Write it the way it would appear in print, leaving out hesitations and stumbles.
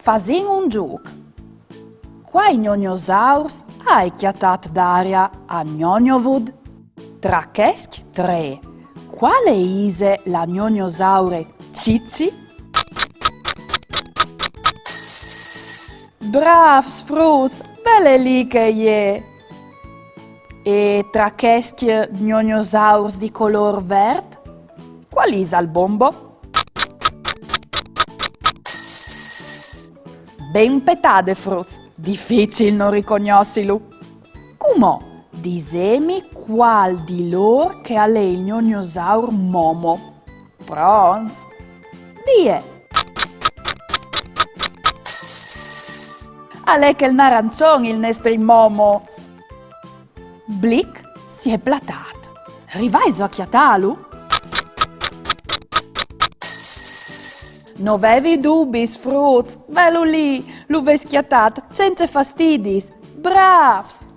fasin un gioco. Quai gnognosaurs ha chiatat d'aria a Gnognovud. Tra cheschi tre, quale ise la gnognosaure Cicci? Bravs fruz, belle lì che je! E tra cheschi gnognosaurs di color verde, qual isa il bombo? Ben petade fruz, difficil non ricognossilu. Cumò, disemi qual di lor che ha lei il gnognosaur Momo. Pronz? Die! A lei che il naranzon il nestri Momo. Blick si è platat. Rivaiso a chiatalu? No avevi dubis, fruz, velu lì, lu ves chiatat, senza fastidis. Bravs!